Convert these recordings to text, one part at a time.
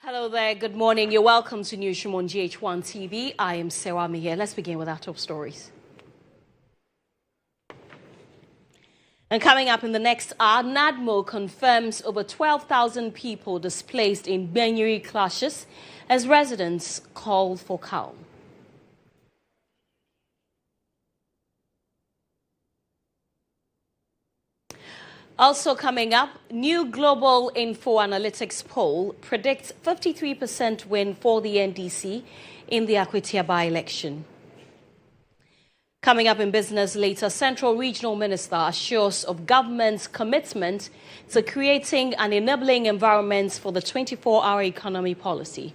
Hello there, good morning. You're welcome to Newsroom on GHOne TV. I am Serwaa Amihere. Let's begin with our top stories. And coming up in the next hour, NADMO confirms over 12,000 people displaced in Minuri clashes as residents call for calm. Also coming up, new global info analytics poll predicts 53% win for the NDC in the Akwatia by-election. Coming up in business later, Central Regional Minister assures of government's commitment to creating an enabling environment for the 24-hour economy policy.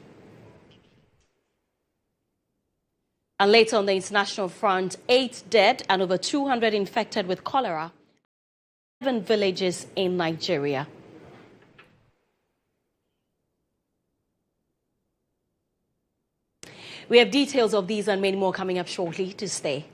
And later on the international front, 8 dead and over 200 infected with cholera. 7 villages in Nigeria. We have details of these and many more coming up shortly. To stay.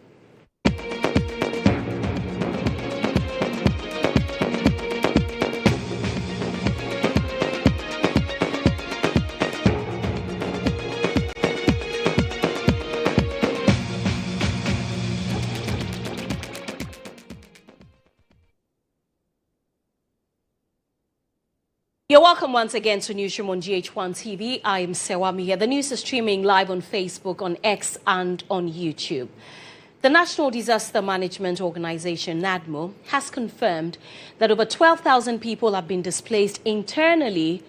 You're welcome once again to Newsroom on GHOne TV. I am Serwaa Amihere. The news is streaming live on Facebook, on X and on YouTube. The National Disaster Management Organization, NADMO, has confirmed that over 12,000 people have been displaced internally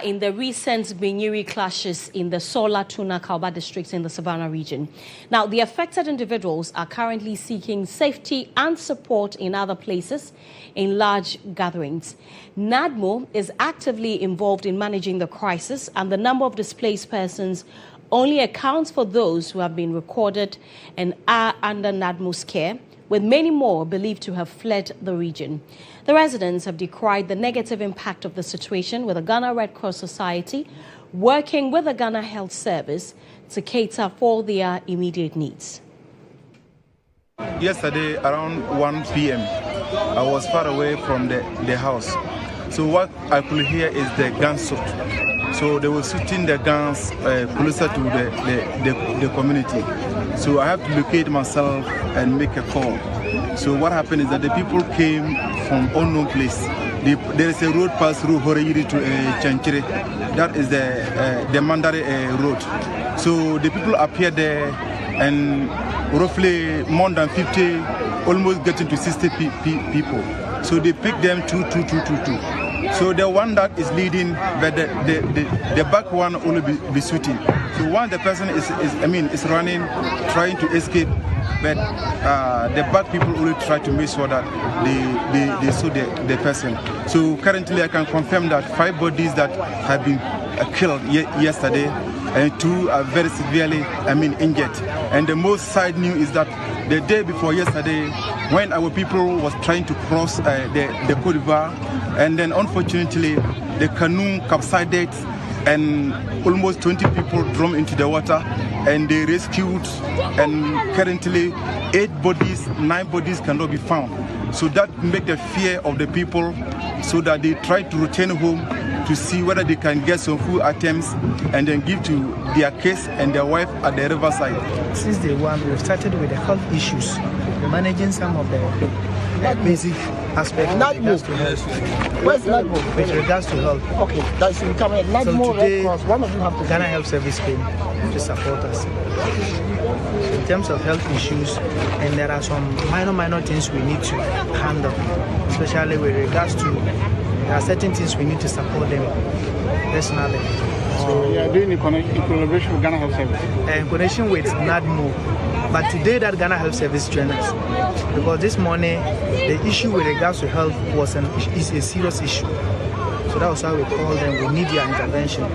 in the recent Minuri clashes in the Sola, Tuna, Kauba districts in the Savannah region. Now, the affected individuals are currently seeking safety and support in other places in large gatherings. NADMO is actively involved in managing the crisis, and the number of displaced persons only accounts for those who have been recorded and are under NADMO's care, with many more believed to have fled the region. The residents have decried the negative impact of the situation, with the Ghana Red Cross Society working with the Ghana Health Service to cater for their immediate needs. Yesterday, around 1 p.m., I was far away from the house. So what I could hear is the gunshot. So they were shooting the guns closer to the community. So I have to locate myself and make a call. So what happened is that the people came from unknown place. There is a road past through Horeyiri to Chanchire. That is the Mandare road. So the people appeared there, and roughly more than 50, almost getting to 60 people. So they picked them two. So the one that is leading, but the back one only be shooting. So one the person is running, trying to escape, but the back people only try to make sure that they shoot the person. So currently I can confirm that 5 bodies that have been killed yesterday, and 2 are very severely injured. And the most sad news is that the day before yesterday, when our people was trying to cross the Cote d'Ivoire, and then unfortunately the canoe capsized and almost 20 people drowned into the water, and they rescued, and currently 9 bodies cannot be found. So that make the fear of the people, so that they try to return home to see whether they can get some food items and then give to their kids and their wife at the riverside. Since day one, we've started with the health issues, managing some of the basic aspects with regards to health. Where's NADMO? With regards to health. Okay, that's becoming NADMO. So today, Red Cross. One of you have to Ghana Health Service came to support us. In terms of health issues, and there are some minor things we need to handle, especially with regards to there are certain things we need to support them personally. So you are doing in collaboration with Ghana Health Service? In connection with NADMO. But today that Ghana Health Service joined us, because this morning the issue with regards to health is a serious issue. So that was why we called them. We need their intervention.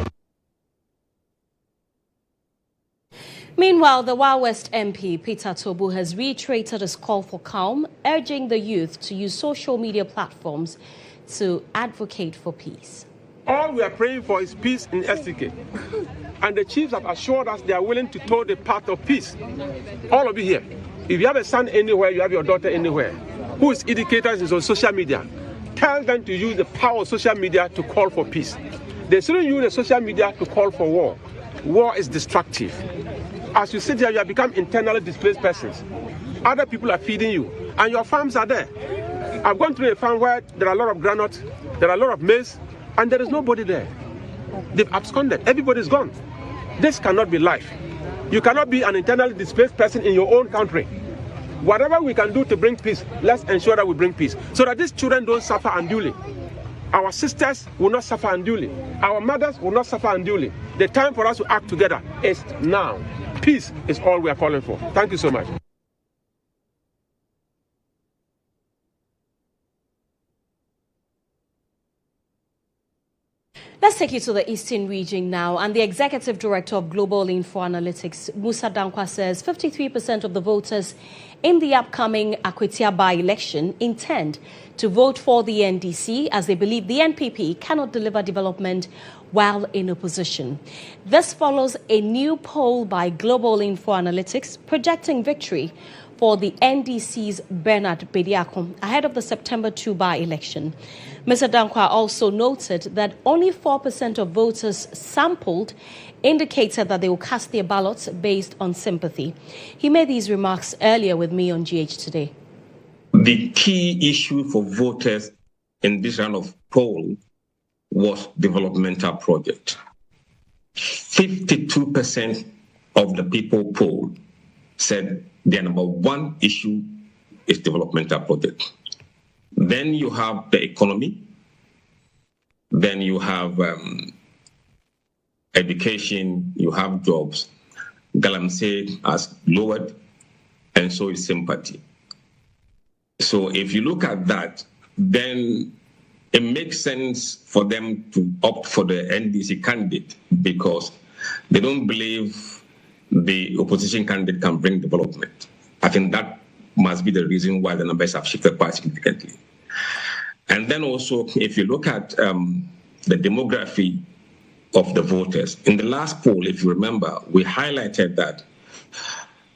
Meanwhile, the Wild West MP, Peter Tobu, has reiterated his call for calm, urging the youth to use social media platforms to advocate for peace. All we are praying for is peace in STK. And the chiefs have assured us they are willing to tow the path of peace. All of you here, if you have a son anywhere, you have your daughter anywhere, who is educators on social media, tell them to use the power of social media to call for peace. They shouldn't use the social media to call for war. War is destructive. As you sit here, you have become internally displaced persons. Other people are feeding you, and your farms are there. I've gone through a farm where there are a lot of granite, there are a lot of maize, and there is nobody there. They've absconded. Everybody's gone. This cannot be life. You cannot be an internally displaced person in your own country. Whatever we can do to bring peace, let's ensure that we bring peace, so that these children don't suffer unduly. Our sisters will not suffer unduly. Our mothers will not suffer unduly. The time for us to act together is now. Peace is all we are calling for. Thank you so much. Let's take you to the Eastern region now. And the Executive Director of Global Info Analytics, Musa Dankwa, says 53% of the voters in the upcoming Akwatia by-election intend to vote for the NDC, as they believe the NPP cannot deliver development while in opposition. This follows a new poll by Global Info Analytics projecting victory for the NDC's Bernard Bediako ahead of the September 2 by-election. Mr. Dankwa also noted that only 4% of voters sampled indicated that they will cast their ballots based on sympathy. He made these remarks earlier with me on GH Today. The key issue for voters in this round of poll was developmental project. 52% of the people polled said their number one issue is developmental project. Then you have the economy. Then you have education. You have jobs. Galamsey has lowered, and so is sympathy. So if you look at that, then it makes sense for them to opt for the NDC candidate because they don't believe the opposition candidate can bring development. I think that must be the reason why the numbers have shifted quite significantly. And then also, if you look at the demography of the voters, in the last poll, if you remember, we highlighted that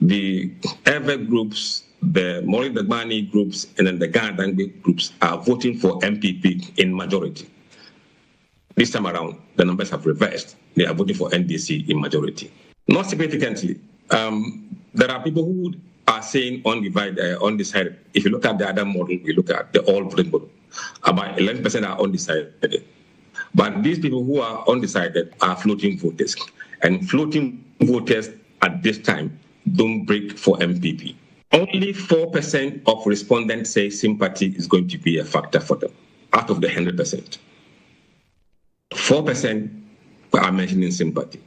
the Ever groups, the Mori Dagbani groups, and then the Ghana Dangbe groups are voting for MPP in majority. This time around, the numbers have reversed. They are voting for NDC in majority. Not significantly. There are people who are saying undecided. If you look at the other model, we look at the all-voting model. About 11% are undecided. But these people who are undecided are floating voters. And floating voters at this time don't break for MPP. Only 4% of respondents say sympathy is going to be a factor for them, out of the 100%. 4% are mentioning sympathy.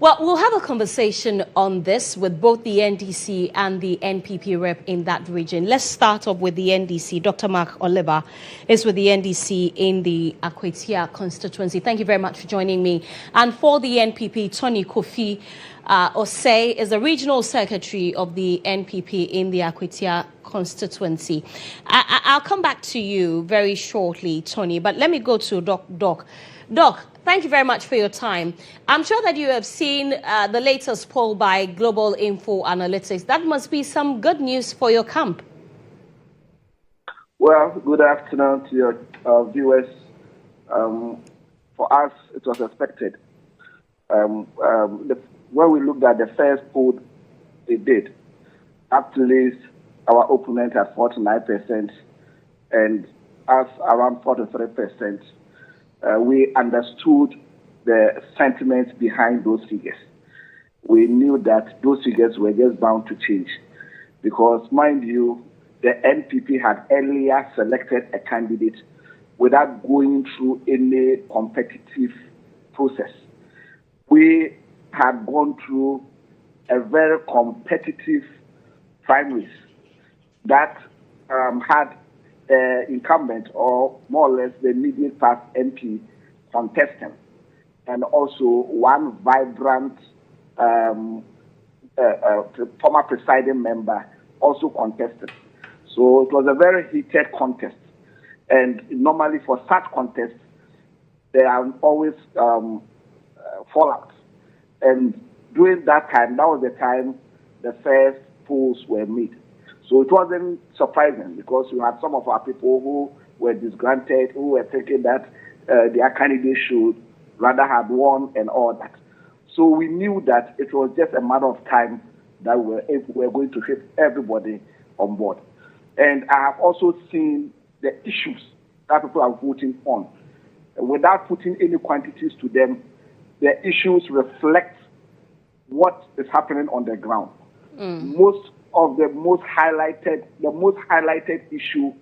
Well, we'll have a conversation on this with both the NDC and the NPP rep in that region. Let's start off with the NDC. Dr. Mark Oliver is with the NDC in the Akwatia constituency. Thank you very much for joining me. And for the NPP, Tony Kofi Osei is the regional secretary of the NPP in the Akwatia constituency. I'll come back to you very shortly, Tony, but let me go to Doc. Doc, thank you very much for your time. I'm sure that you have seen the latest poll by Global Info Analytics. That must be some good news for your camp. Well, good afternoon to your viewers. For us, it was expected. When we looked at the first poll they did, up to least our opponent at 49% and us around 43%. We understood the sentiments behind those figures. We knew that those figures were just bound to change because, mind you, the NPP had earlier selected a candidate without going through any competitive process. We had gone through a very competitive primaries that had incumbent or more or less the immediate past MP contestant, and also one vibrant former presiding member also contested. So it was a very heated contest. And normally for such contests, there are always fallouts. And during that time, that was the time the first polls were made. So it wasn't surprising because we had some of our people who were disgruntled, who were thinking that their candidate should rather have won and all that. So we knew that it was just a matter of time that we were going to hit everybody on board. And I have also seen the issues that people are voting on. Without putting any quantities to them, the issues reflect what is happening on the ground. Most highlighted issue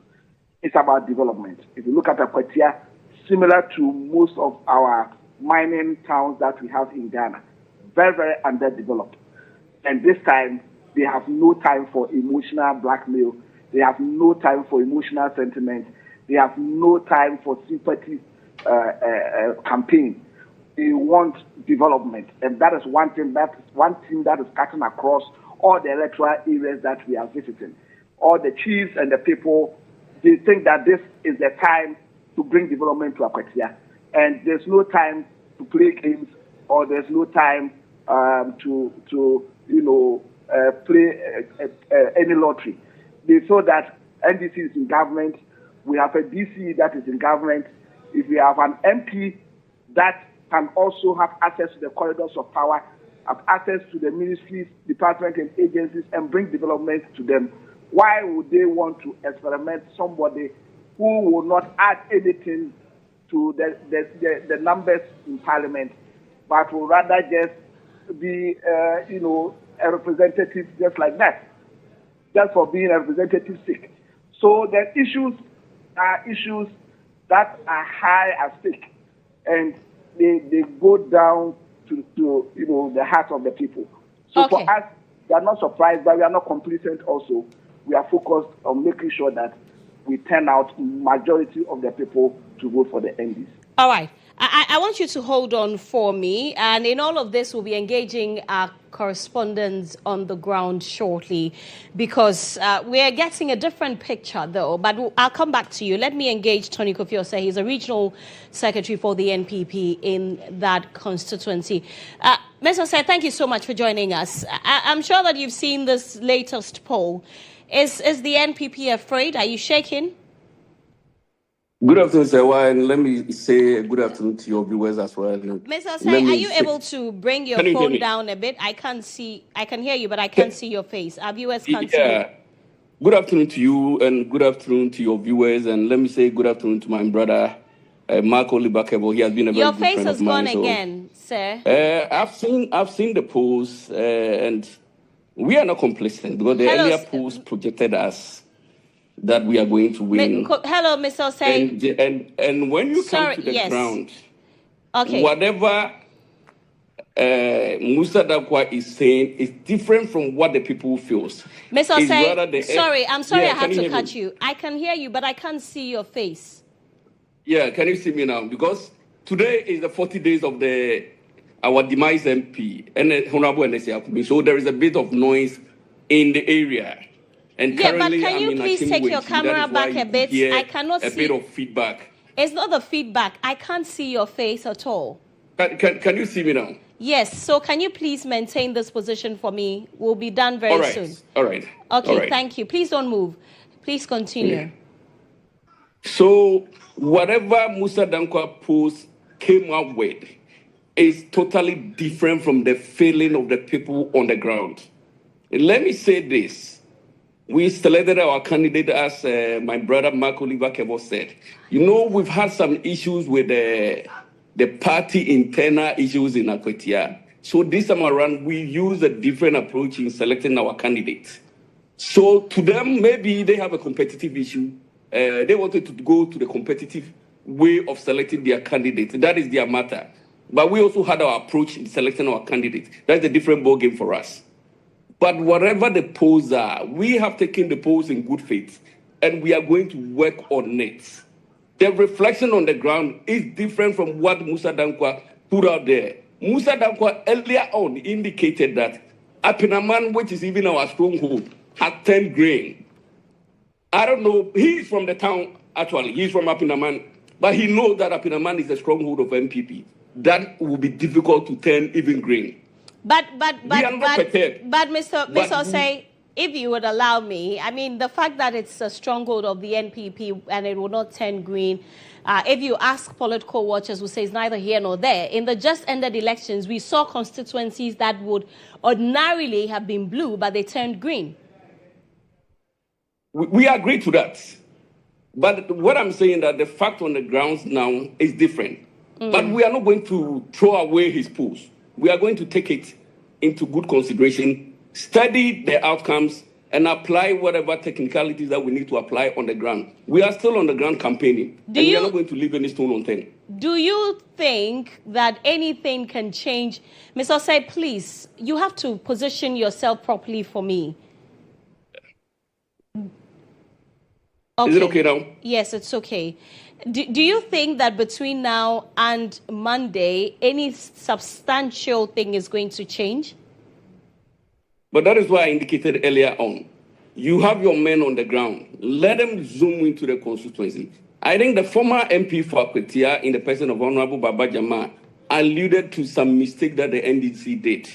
is about development. If you look at Akwatia, similar to most of our mining towns that we have in Ghana, very, very underdeveloped. And this time, they have no time for emotional blackmail. They have no time for emotional sentiment. They have no time for sympathy campaign. They want development, and that is one thing that is cutting across all the electoral areas that we are visiting. All the chiefs and the people, they think that this is the time to bring development to Akwatia, and there's no time to play games, or there's no time to play any lottery. They saw that NDC is in government. We have a DC that is in government. If we have an MP that can also have access to the corridors of power, have access to the ministries, departments, and agencies, and bring development to them, why would they want to experiment somebody who will not add anything to the numbers in Parliament, but will rather just be, a representative just like that, just for being a representative sake? So the issues are issues that are high at stake, and they go down to the heart of the people. So for us, we are not surprised, but we are not complacent also. We are focused on making sure that we turn out majority of the people to vote for the NDs. All right. I want you to hold on for me, and in all of this, we'll be engaging our correspondents on the ground shortly, because we're getting a different picture, though. But I'll come back to you. Let me engage Tony Kofi-Osei. He's a regional secretary for the NPP in that constituency. Ms. Osei, thank you so much for joining us. I'm sure that you've seen this latest poll. Is the NPP afraid? Are you shaking? Good afternoon, Serwaa, and let me say good afternoon to your viewers as well. Ms. Osei, are you able to bring your phone down a bit? I can hear you, but I can't see your face. Our viewers can't see you. Good afternoon to you, and good afternoon to your viewers, and let me say good afternoon to my brother, Marco Libakebo. He has been a very good friend of mine. Your face has gone again, sir. I've seen the polls, and we are not complacent, because the earlier polls projected us that we are going to win. Hello, Mr. Osei. And when you come to the ground, whatever Musa Dankwa is saying is different from what the people feels. Mr. Osei, I'm sorry I have to cut you. I can hear you, but I can't see your face. Yeah, can you see me now? Because today is the 40 days of our demise MP, and Honorable NSA. So there is a bit of noise in the area. And but can you please take your camera back a bit? I cannot see. A bit of feedback. It's not the feedback. I can't see your face at all. Can you see me now? Yes. So can you please maintain this position for me? We'll be done very soon. All right. Okay, thank you. Please don't move. Please continue. Yeah. So whatever Musa Dankwa post came up with is totally different from the feeling of the people on the ground. And let me say this. We selected our candidate, as my brother Marco Libakebo said. We've had some issues with the party internal issues in Akwatia. So this time around, we use a different approach in selecting our candidates. So to them, maybe they have a competitive issue. They wanted to go to the competitive way of selecting their candidate. That is their matter. But we also had our approach in selecting our candidate. That's a different ballgame for us. But whatever the polls are, we have taken the polls in good faith, and we are going to work on it. The reflection on the ground is different from what Musa Dankwa put out there. Musa Dankwa earlier on indicated that Apinaman, which is even our stronghold, had 10 grain. I don't know, he's from the town, actually. He's from Apinaman, but he knows that Apinaman is a stronghold of MPP. That will be difficult to turn even grain. But Mr. Osei, if you would allow me, I mean, the fact that it's a stronghold of the NPP and it will not turn green, if you ask political watchers who say it's neither here nor there, in the just ended elections, we saw constituencies that would ordinarily have been blue, but they turned green. We agree to that. But what I'm saying that the fact on the grounds now is different. But we are not going to throw away his polls. We are going to take it into good consideration, study the outcomes, and apply whatever technicalities that we need to apply on the ground. We are still on the ground campaigning, we are not going to leave any stone unturned. Do you think that anything can change? Mr. Osei, please, you have to position yourself properly for me. Okay. Is it okay now? Yes, it's okay. Do you think that between now and Monday, any substantial thing is going to change? But that is why I indicated earlier on. You have your men on the ground. Let them zoom into the constituency. I think the former MP for Akwatia, in the person of Honorable Baba Jama, alluded to some mistake that the NDC did.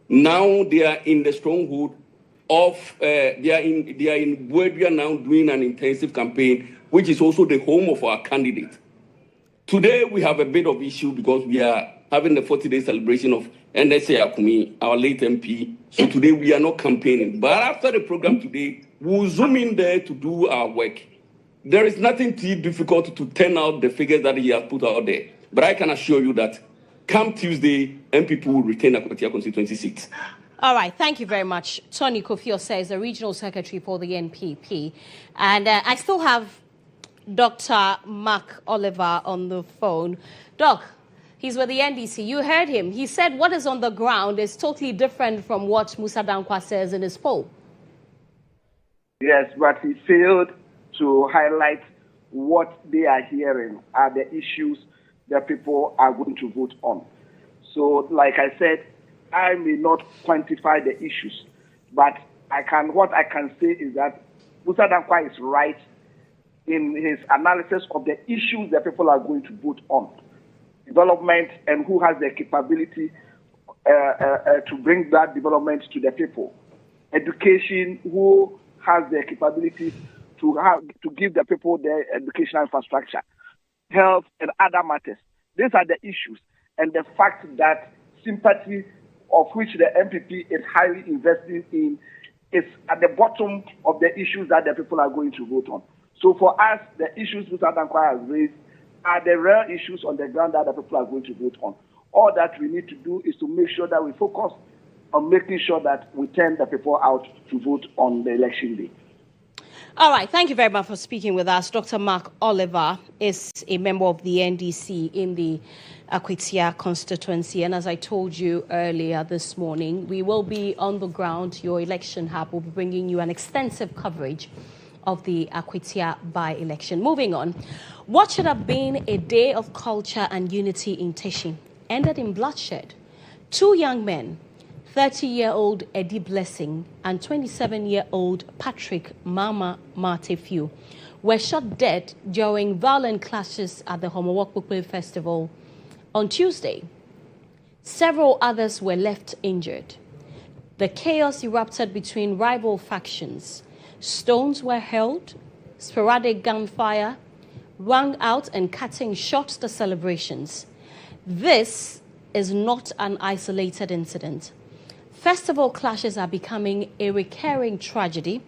Now they are in the stronghold of, they are in Buedria now doing an intensive campaign, which is also the home of our candidate. Today, we have a bit of issue because we are having the 40-day celebration of NSA Akumi, our late MP. So today, we are not campaigning. But after the program today, we'll zoom in there to do our work. There is nothing too difficult to turn out the figures that he has put out there. But I can assure you that come Tuesday, MPP will retain Akwatia constituency seats. All right, thank you very much. Tony Kofi says the regional secretary for the NPP. And I still have Dr. Mark Oliver on the phone. Doc, he's with the NDC. You heard him. He said what is on the ground is totally different from what Musa Dankwa says in his poll. Yes, but he failed to highlight what they are hearing are the issues that people are going to vote on. So, like I said, I may not quantify the issues, but what I can say is that Musa Dankwa is right in his analysis of the issues that people are going to vote on. Development and who has the capability to bring that development to the people. Education, who has the capability to give the people their educational infrastructure. Health and other matters. These are the issues. And the fact that sympathy of which the MPP is highly invested in is at the bottom of the issues that the people are going to vote on. So for us, the issues Mr. Dankwa has raised are the real issues on the ground that the people are going to vote on. All that we need to do is to make sure that we focus on making sure that we turn the people out to vote on the election day. All right, thank you very much for speaking with us. Dr. Mark Oliver is a member of the NDC in the Akwatia constituency. And as I told you earlier this morning, we will be on the ground. Your election hub will be bringing you an extensive coverage of the Akwatia by-election. Moving on, what should have been a day of culture and unity in Teshie ended in bloodshed. Two young men, 30-year-old Eddie Blessing and 27-year-old Patrick Mama Martefiu, were shot dead during violent clashes at the Homowokpukpe Festival on Tuesday. Several others were left injured. The chaos erupted between rival factions. Stones were hurled, sporadic gunfire rang out, and cutting shot the celebrations. This is not an isolated incident. Festival clashes are becoming a recurring tragedy,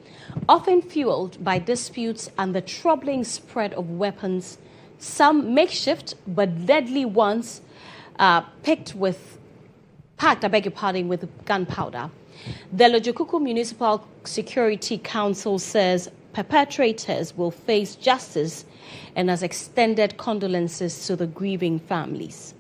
often fueled by disputes and the troubling spread of weapons, some makeshift but deadly ones, packed with gunpowder. The Lojokuku Municipal Security Council says perpetrators will face justice and has extended condolences to the grieving families.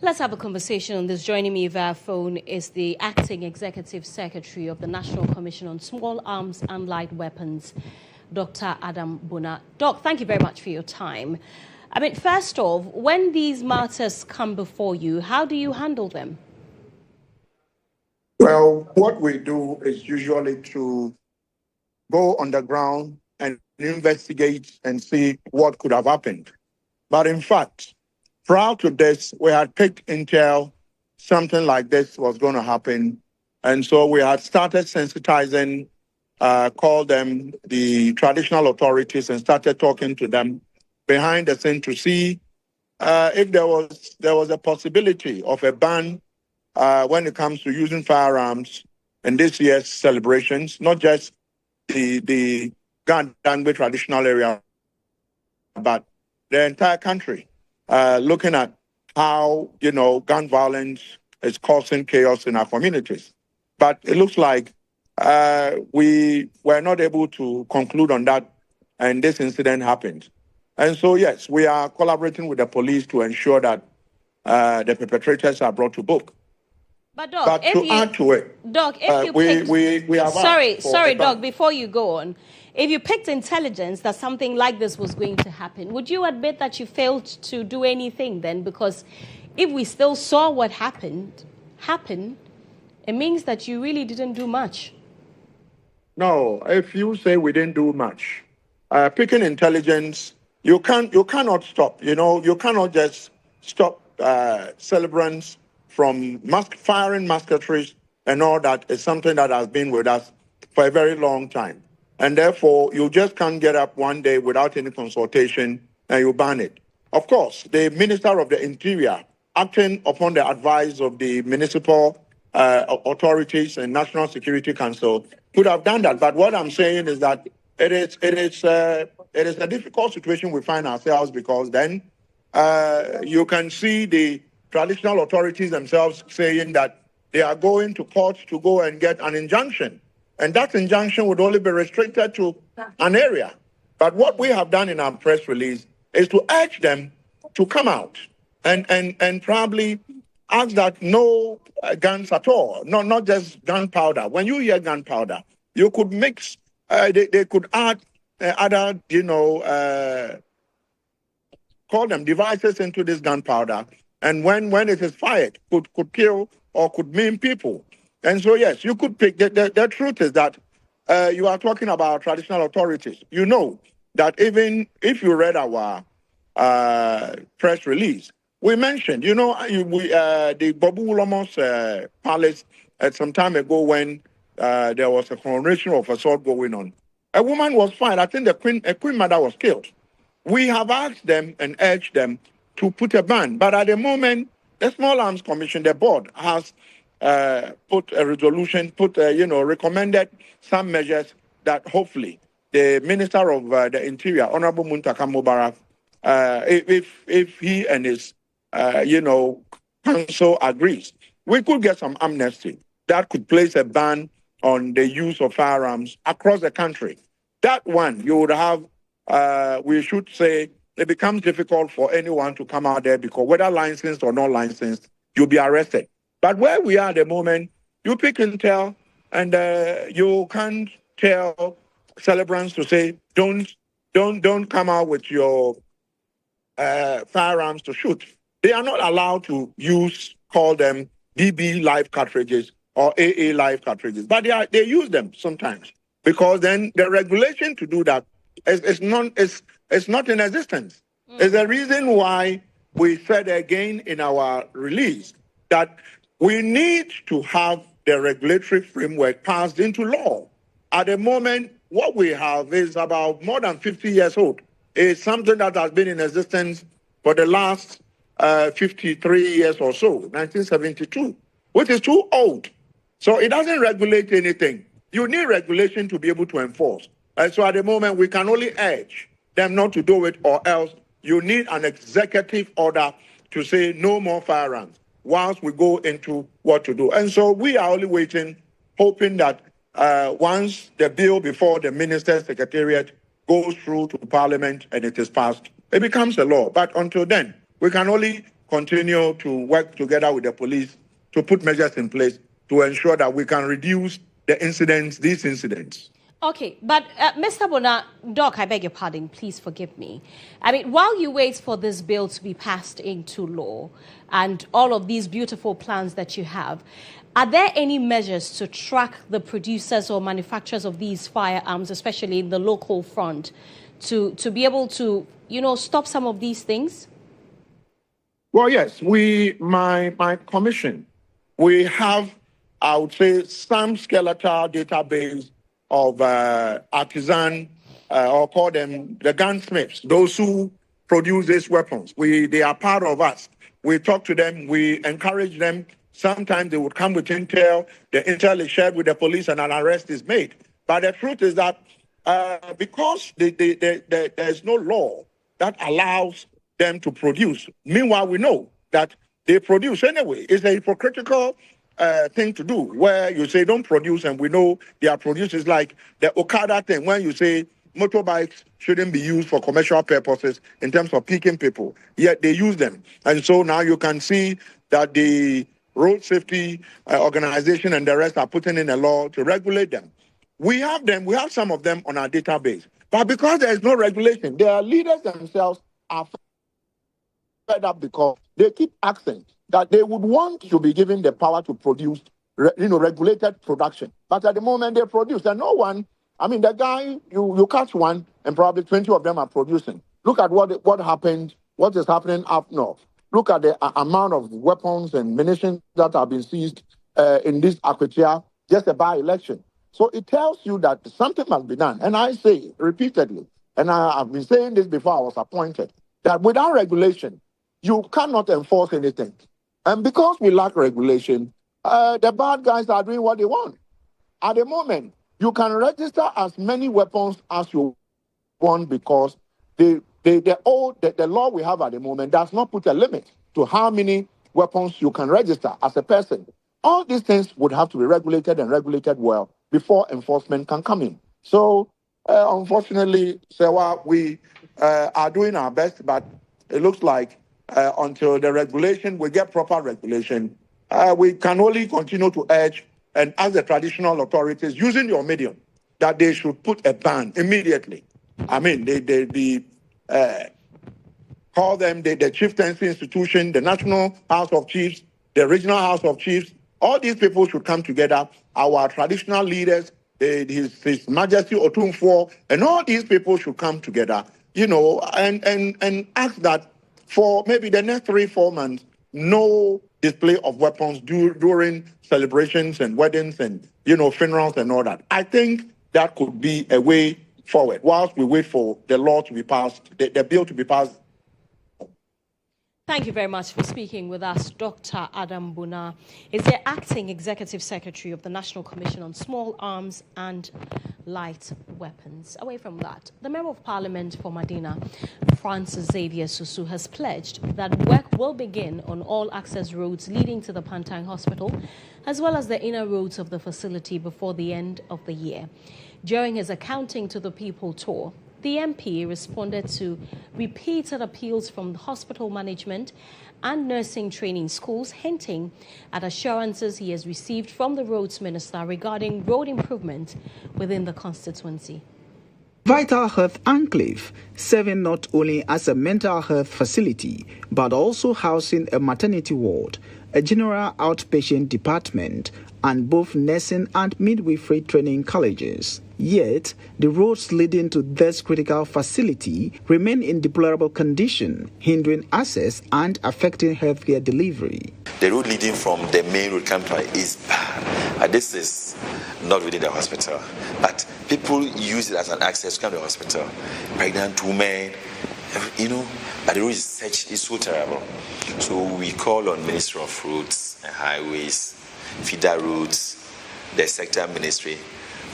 Let's have a conversation on this. Joining me via phone is the Acting Executive Secretary of the National Commission on Small Arms and Light Weapons, Dr. Adam Bona. Doc, thank you very much for your time. I mean, first off, when these matters come before you, how do you handle them? Well, what we do is usually to go on the ground and investigate and see what could have happened. But in fact, prior to this, we had picked intel something like this was going to happen. And so we had started sensitizing, called them the traditional authorities, and started talking to them behind the scene to see if there was a possibility of a ban when it comes to using firearms in this year's celebrations, not just the Gandangbe traditional area, but the entire country, looking at how, gun violence is causing chaos in our communities. But it looks like we were not able to conclude on that, and this incident happened. And so, yes, we are collaborating with the police to ensure that the perpetrators are brought to book. But Doc, if you add to it, Doc, if you picked, we have sorry, Doc, before you go on, if you picked intelligence that something like this was going to happen, would you admit that you failed to do anything then? Because if we still saw what happened, it means that you really didn't do much. No, if you say we didn't do much, picking intelligence, you cannot stop. You cannot just stop celebrants from firing musketries and all that. Is something that has been with us for a very long time. And therefore, you just can't get up one day without any consultation and you ban it. Of course, the Minister of the Interior, acting upon the advice of the municipal authorities and National Security Council, could have done that. But what I'm saying is that it is a difficult situation we find ourselves, because then you can see the traditional authorities themselves saying that they are going to court to go and get an injunction. And that injunction would only be restricted to an area. But what we have done in our press release is to urge them to come out and probably ask that no guns at all, not just gunpowder. When you hear gunpowder, you could mix, they could add other, call them devices into this gunpowder. And when it is fired, could kill or could maim people. And so, yes, you could pick. The truth is that you are talking about traditional authorities. You know that even if you read our press release, we mentioned, the Bobu Ulomos palace at some time ago when there was a coronation of assault going on. A woman was fired. I think a queen mother was killed. We have asked them and urged them to put a ban. But at the moment, the Small Arms Commission, the board, has put a resolution, recommended some measures that hopefully the Minister of the Interior, Honorable Muntaka Mubarak, if he and his, council agrees, we could get some amnesty that could place a ban on the use of firearms across the country. That one, you would have, we should say, it becomes difficult for anyone to come out there, because whether licensed or not licensed, you'll be arrested. But where we are at the moment, you pick intel, and you can't tell celebrants to say, don't come out with your firearms to shoot. They are not allowed to use, call them BB live cartridges or AA live cartridges, but they use them sometimes, because then the regulation to do that is not in existence. It's the reason why we said again in our release that we need to have the regulatory framework passed into law. At the moment, what we have is about more than 50 years old. It's something that has been in existence for the last 53 years or so, 1972, which is too old. So it doesn't regulate anything. You need regulation to be able to enforce. And so at the moment, we can only urge them not to do it, or else you need an executive order to say no more firearms whilst we go into what to do. And so we are only waiting, hoping that once the bill before the Minister's Secretariat goes through to Parliament and it is passed, it becomes a law. But until then, we can only continue to work together with the police to put measures in place to ensure that we can reduce these incidents. Okay, but Mr. Bona, Doc, I beg your pardon, please forgive me. I mean, while you wait for this bill to be passed into law and all of these beautiful plans that you have, are there any measures to track the producers or manufacturers of these firearms, especially in the local front, to be able to, stop some of these things? Well, yes, my commission, we have, I would say, some skeletal database of artisan, or call them the gunsmiths, those who produce these weapons. They are part of us. We talk to them, we encourage them. Sometimes they would come with intel. The intel is shared with the police and an arrest is made. But the truth is that because there's no law that allows them to produce, meanwhile we know that they produce anyway. It's a hypocritical thing to do, where you say don't produce and we know they are producers, like the Okada thing, when you say motorbikes shouldn't be used for commercial purposes in terms of picking people, yet they use them. And so now you can see that the road safety organization and the rest are putting in a law to regulate them. We have some of them on our database. But because there is no regulation, their leaders themselves are fed up because they keep asking that they would want to be given the power to produce, regulated production. But at the moment they produce, and no one, the guy, you catch one, and probably 20 of them are producing. Look at what is happening up north. Look at the amount of weapons and munitions that have been seized in this Akwatia, just a by-election. So it tells you that something must be done. And I say repeatedly, and I've been saying this before I was appointed, that without regulation, you cannot enforce anything. And because we lack regulation, the bad guys are doing what they want. At the moment, you can register as many weapons as you want because the law we have at the moment does not put a limit to how many weapons you can register as a person. All these things would have to be regulated and regulated well before enforcement can come in. So, unfortunately, Serwaa, we are doing our best, but it looks like until we get proper regulation, we can only continue to urge and ask the traditional authorities using your medium that they should put a ban immediately. Call them the chieftaincy institution, the National House of Chiefs, the Regional House of Chiefs. All these people should come together. Our traditional leaders, His Majesty Otumfuo, and all these people should come together, and ask that for maybe the next 3-4 months, no display of weapons during celebrations and weddings and, funerals and all that. I think that could be a way forward whilst we wait for the law to be passed, the bill to be passed. Thank you very much for speaking with us. Dr. Adam Bona is the Acting Executive Secretary of the National Commission on Small Arms and Light Weapons. Away from that, the Member of Parliament for Medina, Francis Xavier Susu, has pledged that work will begin on all access roads leading to the Pantang Hospital, as well as the inner roads of the facility before the end of the year. During his Accounting to the People tour, the MP responded to repeated appeals from the hospital management and nursing training schools, hinting at assurances he has received from the roads minister regarding road improvement within the constituency. Vital Health Enclave, serving not only as a mental health facility, but also housing a maternity ward, a general outpatient department, and both nursing and midwifery training colleges. Yet, the roads leading to this critical facility remain in deplorable condition, hindering access and affecting healthcare delivery. The road leading from the main road campus is bad. This is not within the hospital, but people use it as an access to come to the hospital. Pregnant women, but the road is so terrible. So we call on Ministry of Roads and Highways, feeder roads, the sector ministry,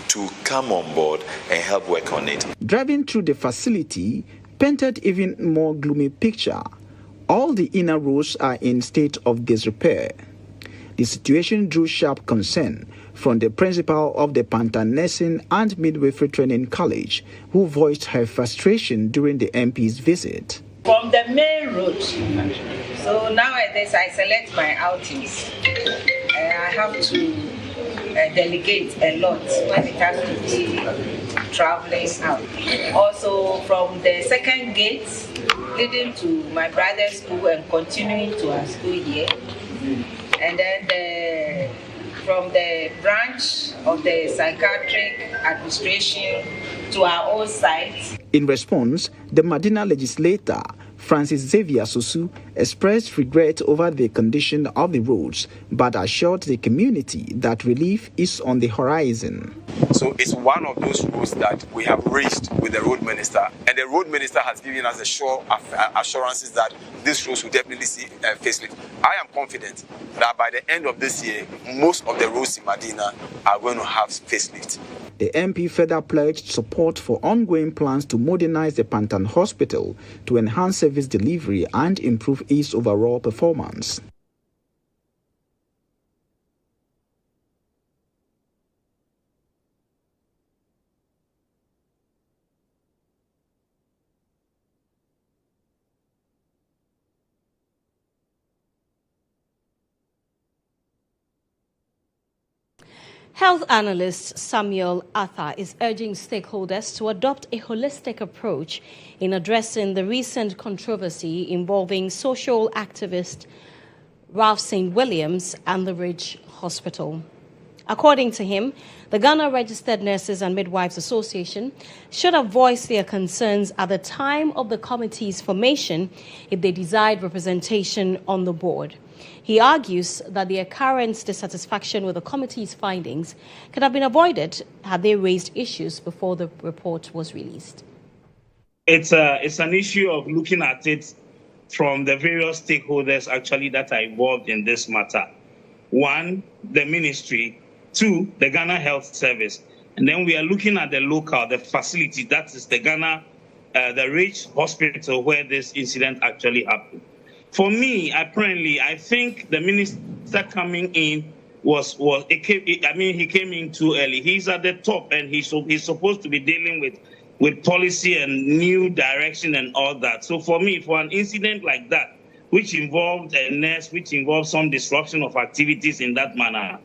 to come on board and help work on it. Driving through the facility painted even more gloomy picture. All the inner roads are in state of disrepair. The situation drew sharp concern from the principal of the Pantang Nursing and Midwifery Training College, who voiced her frustration during the MP's visit. From the main road So nowadays I select my outings. I have to delegate a lot when it has to be traveling out. Also from the second gate leading to my brother's school and continuing to our school year. And then from the branch of the psychiatric administration to our own site. In response, the Madina legislator, Francis Xavier Sosu, expressed regret over the condition of the roads, but assured the community that relief is on the horizon. So it's one of those roads that we have raised with the road minister, and the road minister has given us the sure assurances that this roads will definitely see a facelift. I am confident that by the end of this year, most of the roads in Madina are going to have facelift. The MP further pledged support for ongoing plans to modernize the Pantang hospital to enhance service delivery and improve its overall performance. Health analyst Samuel Arthur is urging stakeholders to adopt a holistic approach in addressing the recent controversy involving social activist Ralph St. Williams and the Ridge Hospital. According to him, the Ghana Registered Nurses and Midwives Association should have voiced their concerns at the time of the committee's formation if they desired representation on the board. He argues that their current dissatisfaction with the committee's findings could have been avoided had they raised issues before the report was released. It's an issue of looking at it from the various stakeholders actually that are involved in this matter. One, the ministry. Two, the Ghana Health Service. And then we are looking at the local, the facility, that is the Ghana, the Ridge Hospital where this incident actually happened. For me, apparently, I think the minister coming in he came in too early. He's at the top and he's supposed to be dealing with policy and new direction and all that. So for me, for an incident like that, which involved a nurse, which involved some disruption of activities in that manner,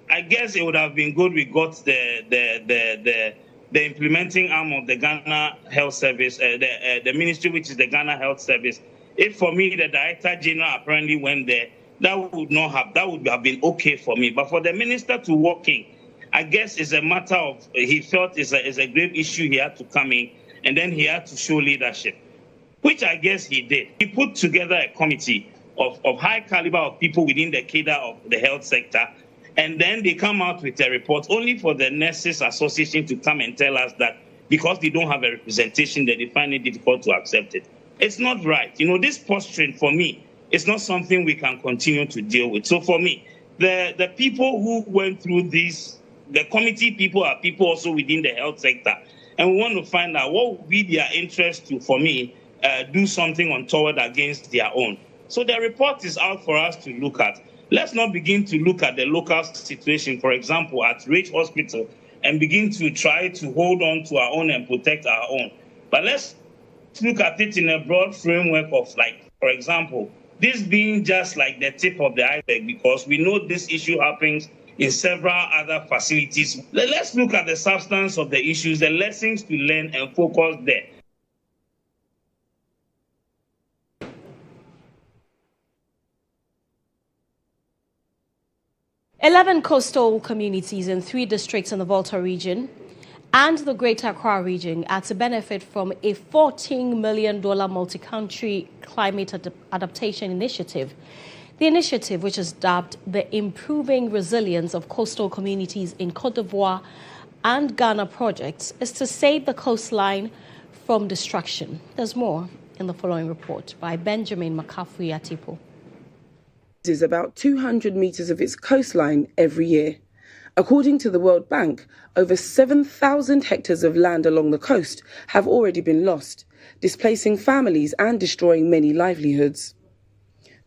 I guess it would have been good we got the implementing arm of the Ghana Health Service, the ministry, which is the Ghana Health Service. If for me, the Director General apparently went there, that would have been okay for me. But for the minister to walk in, I guess it's a matter of, he felt it's a grave issue, he had to come in, and then he had to show leadership, which I guess he did. He put together a committee of high caliber of people within the cadre of the health sector, and then they come out with a report only for the Nurses Association to come and tell us that because they don't have a representation, that they find it difficult to accept it. It's not right. This posturing for me is not something we can continue to deal with. So for me, the people who went through this, the committee people are people also within the health sector. And we want to find out what would be their interest to, for me, do something untoward against their own. So the report is out for us to look at. Let's not begin to look at the local situation, for example, at Ridge Hospital, and begin to try to hold on to our own and protect our own. But let's look at it in a broad framework of, like, for example, this being just like the tip of the iceberg, because we know this issue happens in several other facilities. Let's look at the substance of the issues, the lessons to learn, and focus there. 11 coastal communities in 3 districts in the Volta region and the Greater Accra region are to benefit from a $14 million multi-country climate adaptation initiative. The initiative, which is dubbed the Improving Resilience of Coastal Communities in Côte d'Ivoire and Ghana projects, is to save the coastline from destruction. There's more in the following report by Benjamin McCaffrey Atipo. Is about 200 meters of its coastline every year. According to the World Bank, over 7,000 hectares of land along the coast have already been lost, displacing families and destroying many livelihoods.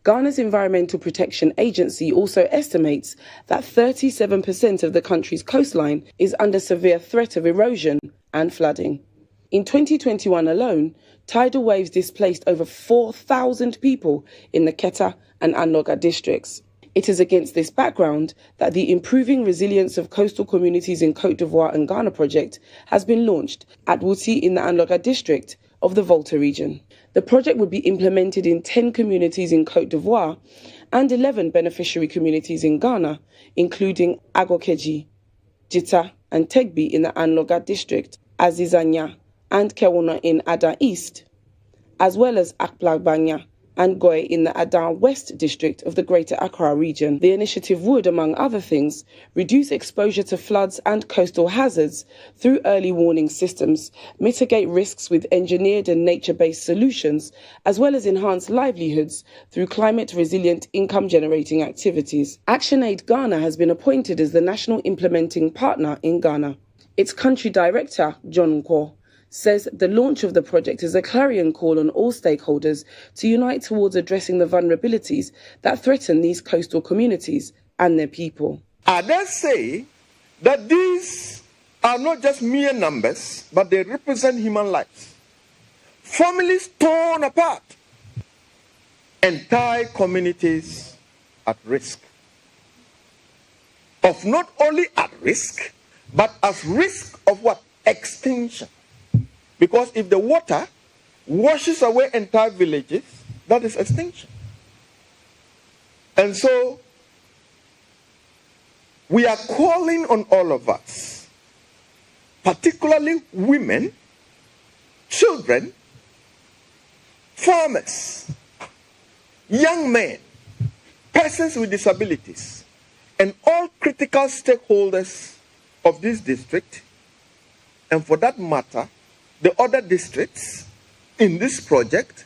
Ghana's Environmental Protection Agency also estimates that 37% of the country's coastline is under severe threat of erosion and flooding. In 2021 alone, tidal waves displaced over 4,000 people in the Keta and Anloga districts. It is against this background that the Improving Resilience of Coastal Communities in Côte d'Ivoire and Ghana project has been launched at Wuti in the Anloga district of the Volta region. The project would be implemented in 10 communities in Côte d'Ivoire and 11 beneficiary communities in Ghana, including Agokeji, Jita and Tegbi in the Anloga district, Azizanya and Kewona in Adan East, as well as Akplagbanya and Goy in the Adan West district of the Greater Accra region. The initiative would, among other things, reduce exposure to floods and coastal hazards through early warning systems, mitigate risks with engineered and nature-based solutions, as well as enhance livelihoods through climate-resilient income-generating activities. ActionAid Ghana has been appointed as the national implementing partner in Ghana. Its country director, GHOne, says the launch of the project is a clarion call on all stakeholders to unite towards addressing the vulnerabilities that threaten these coastal communities and their people. I dare say that these are not just mere numbers, but they represent human lives. Families torn apart, entire communities at risk. Of not only at risk, but at risk of what? Extinction. Because if the water washes away entire villages, that is extinction. And so, we are calling on all of us, particularly women, children, farmers, young men, persons with disabilities, and all critical stakeholders of this district, and for that matter, the other districts in this project,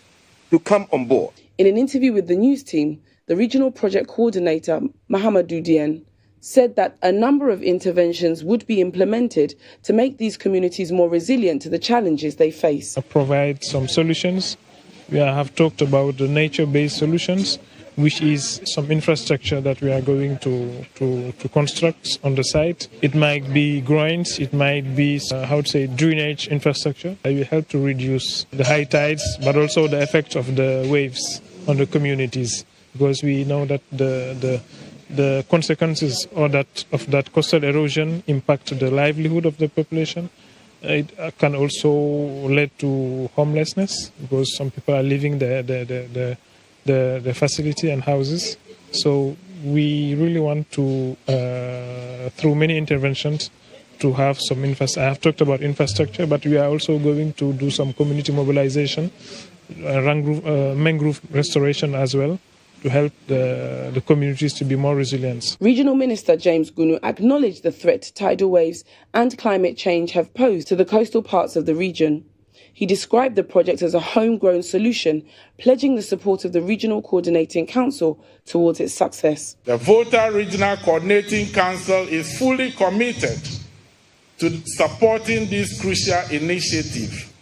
to come on board. In an interview with the news team, the regional project coordinator, Mahamadou Dien, said that a number of interventions would be implemented to make these communities more resilient to the challenges they face. Provide some solutions. We have talked about the nature-based solutions, which is some infrastructure that we are going to construct on the site. It might be groins, it might be, drainage infrastructure. It will help to reduce the high tides, but also the effect of the waves on the communities, because we know that the consequences of that coastal erosion impact the livelihood of the population. It can also lead to homelessness, because some people are leaving the facility and houses. So we really want to, through many interventions, to have some I have talked about infrastructure, but we are also going to do some community mobilization, mangrove restoration as well, to help the communities to be more resilient. Regional Minister James Gunu acknowledged the threat tidal waves and climate change have posed to the coastal parts of the region. He described the project as a homegrown solution, pledging the support of the Regional Coordinating Council towards its success. The Volta Regional Coordinating Council is fully committed to supporting this crucial initiative.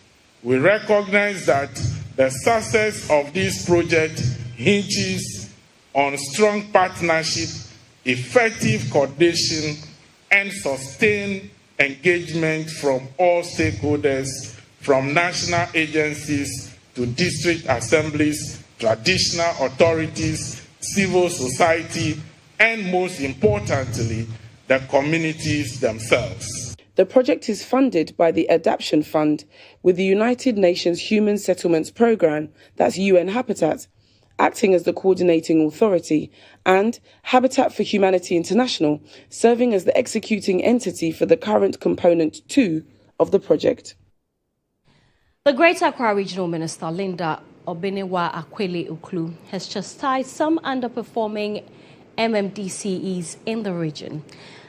We recognize that the success of this project hinges on strong partnership, effective coordination, and sustained engagement from all stakeholders, from national agencies to district assemblies, traditional authorities, civil society, and most importantly, the communities themselves. The project is funded by the Adaptation Fund with the United Nations Human Settlements Programme, that's UN Habitat, acting as the coordinating authority, and Habitat for Humanity International, serving as the executing entity for the current component 2 of the project. The Greater Accra Regional Minister, Linda Obenewa Akwele Uklu, has chastised some underperforming MMDCEs in the region.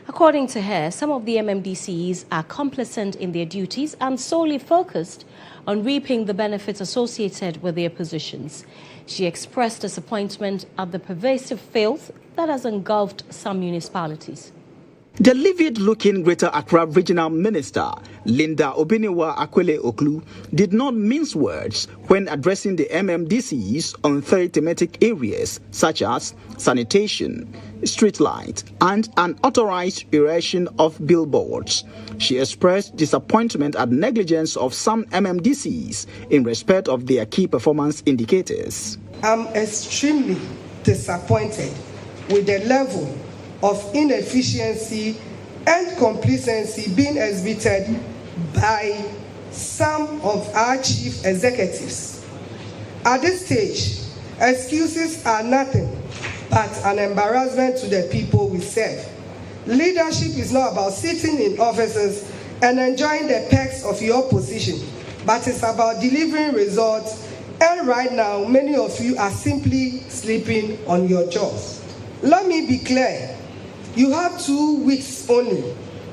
According to her, some of the MMDCEs are complacent in their duties and solely focused on reaping the benefits associated with their positions. She expressed disappointment at the pervasive filth that has engulfed some municipalities. The livid-looking Greater Accra Regional Minister, Linda Obiniwa Akwele Oklu, did not mince words when addressing the MMDCs on 3 thematic areas such as sanitation, street light, and unauthorized erection of billboards. She expressed disappointment at negligence of some MMDCs in respect of their key performance indicators. I'm extremely disappointed with the level of inefficiency and complacency being exhibited by some of our chief executives. At this stage, excuses are nothing but an embarrassment to the people we serve. Leadership is not about sitting in offices and enjoying the perks of your position, but it's about delivering results, and right now, many of you are simply sleeping on your jobs. Let me be clear. You have 2 weeks only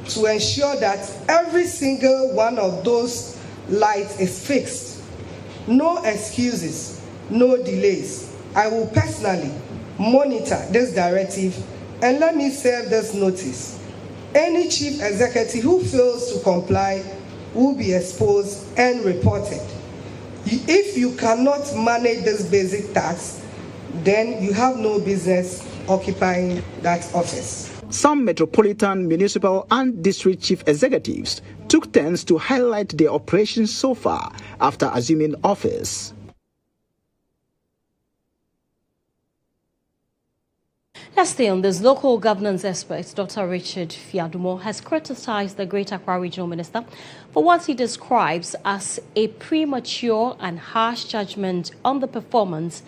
to ensure that every single one of those lights is fixed. No excuses, no delays. I will personally monitor this directive, and let me serve this notice. Any chief executive who fails to comply will be exposed and reported. If you cannot manage this basic task, then you have no business occupying that office. Some metropolitan, municipal, and district chief executives took turns to highlight their operations so far after assuming office. Let's stay on this. Local governance expert Dr. Richard Fiadumo has criticized the Greater Accra Regional Minister for what he describes as a premature and harsh judgment on the performance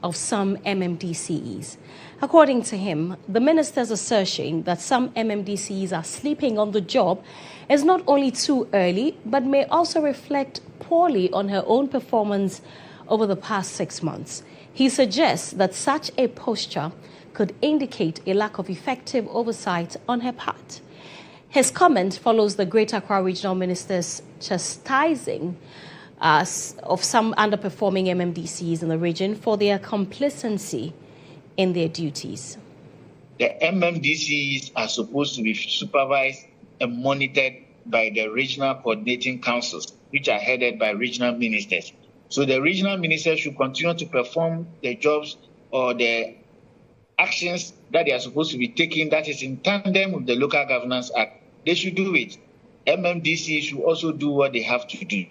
of some MMDCEs. According to him, the minister's assertion that some MMDCs are sleeping on the job is not only too early, but may also reflect poorly on her own performance over the past 6 months. He suggests that such a posture could indicate a lack of effective oversight on her part. His comment follows the Greater Accra Regional Minister's chastising of some underperforming MMDCs in the region for their complacency in their duties. The MMDCs are supposed to be supervised and monitored by the regional coordinating councils, which are headed by regional ministers. So the regional ministers should continue to perform the jobs or the actions that they are supposed to be taking that is in tandem with the Local Governance Act. They should do it. MMDCs should also do what they have to do.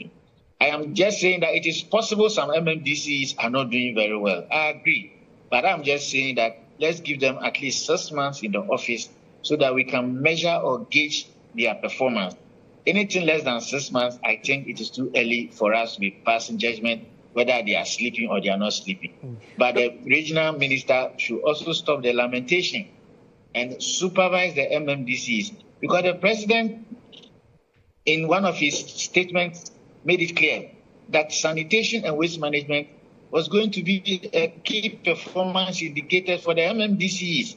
I am just saying that it is possible some MMDCs are not doing very well. I agree. But I'm just saying that let's give them at least 6 months in the office so that we can measure or gauge their performance. Anything less than 6 months, I think it is too early for us to be passing judgment whether they are sleeping or they are not sleeping. But the regional minister should also stop the lamentation and supervise the MMDCs, because the president, in one of his statements, made it clear that sanitation and waste management was going to be a key performance indicator for the MMDCs.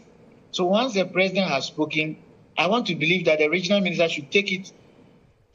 So once the president has spoken, I want to believe that the regional minister should take it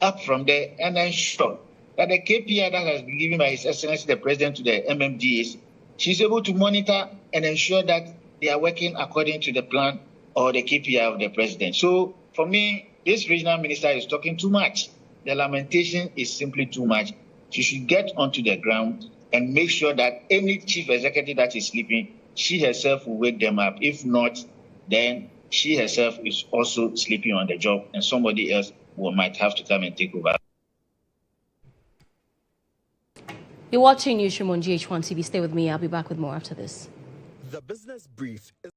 up from there and ensure that the KPI that has been given by His Excellency the President to the MMDs, she's able to monitor and ensure that they are working according to the plan or the KPI of the President. So for me, this regional minister is talking too much. The lamentation is simply too much. She should get onto the ground and make sure that any chief executive that is sleeping, she herself will wake them up. If not, then she herself is also sleeping on the job and somebody else might have to come and take over. You're watching Newsroom on GHOne TV. Stay with me. I'll be back with more after this. The Business Brief is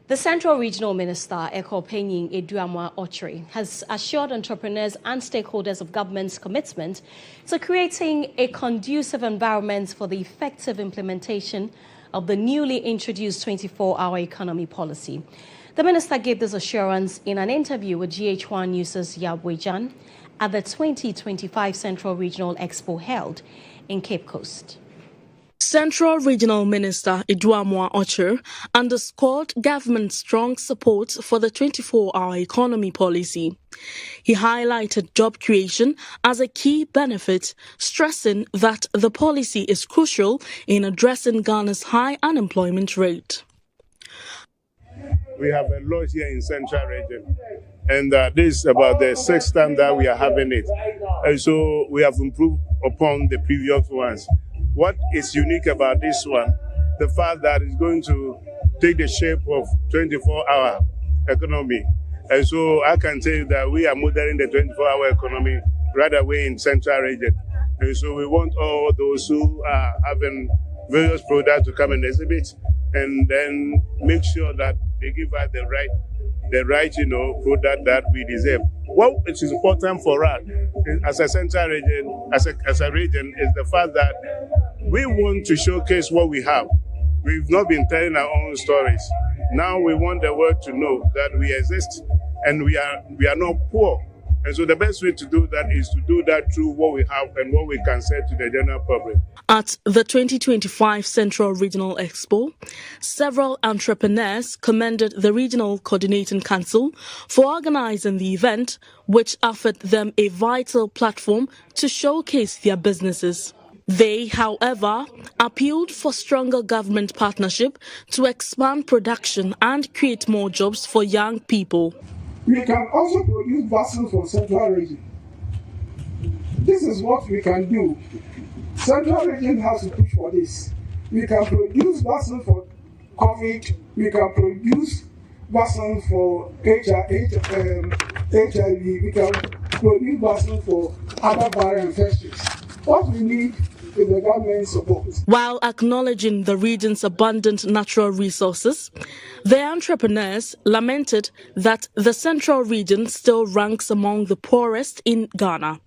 The Central Regional Minister, Ekopenyin Eduamwa Ochre, has assured entrepreneurs and stakeholders of government's commitment to creating a conducive environment for the effective implementation of the newly introduced 24-hour economy policy. The minister gave this assurance in an interview with GHOne News' Yabwejan at the 2025 Central Regional Expo held in Cape Coast. Central Regional Minister Eduamwa Ochre underscored government's strong support for the 24-hour economy policy. He highlighted job creation as a key benefit, stressing that the policy is crucial in addressing Ghana's high unemployment rate. We have a lot here in Central Region, and this is about the sixth time that we are having it. And so we have improved upon the previous ones. What is unique about this one, the fact that it's going to take the shape of 24-hour economy. And so I can tell you that we are modeling the 24-hour economy right away in Central Region. And so we want all those who are having various products to come and exhibit and then make sure that they give us the right product that we deserve. What is important for us as a Central Region, as a region, is the fact that we want to showcase what we have. We've not been telling our own stories. Now we want the world to know that we exist and we are not poor. And so the best way to do that is to do that through what we have and what we can say to the general public. At the 2025 Central Regional Expo, several entrepreneurs commended the Regional Coordinating Council for organizing the event, which offered them a vital platform to showcase their businesses. They, however, appealed for stronger government partnership to expand production and create more jobs for young people. We can also produce vaccines for Central Region. This is what we can do. Central Region has to push for this. We can produce vaccines for COVID. We can produce vaccines for HIV. We can produce vaccines for other viral infections. What we need is the government support. While acknowledging the region's abundant natural resources, the entrepreneurs lamented that the Central Region still ranks among the poorest in Ghana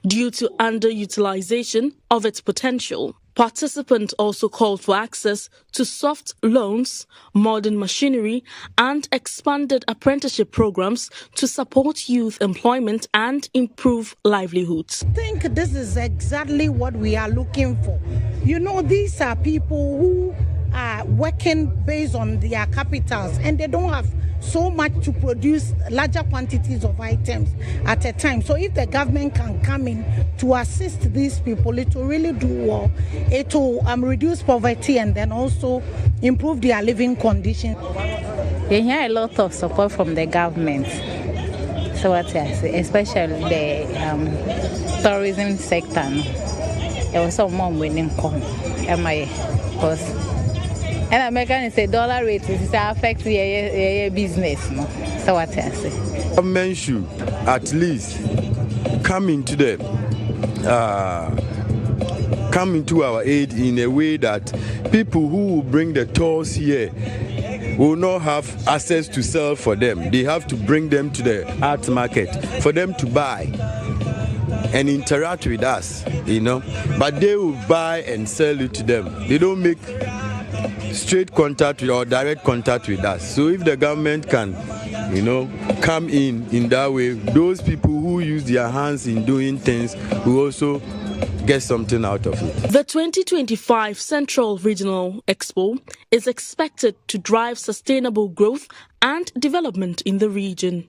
due to underutilization of its potential. Participants also called for access to soft loans, modern machinery, and expanded apprenticeship programs to support youth employment and improve livelihoods. I think this is exactly what we are looking for. You know, these are people who are working based on their capitals and they don't have so much to produce larger quantities of items at a time. So if the government can come in to assist these people, it will really do well. It will reduce poverty and then also improve their living conditions. We hear a lot of support from the government. So what I say, especially the tourism sector. There was some more winning come. Because and American say dollar rate is affect your business. No? So what I say. Government should at least come into our aid in a way that people who will bring the tours here will not have access to sell for them. They have to bring them to the art market for them to buy and interact with us, you know. But they will buy and sell it to them. They don't make straight contact or direct contact with us. So if the government can, you know, come in that way, those people who use their hands in doing things will also get something out of it. The 2025 Central Regional Expo is expected to drive sustainable growth and development in the region.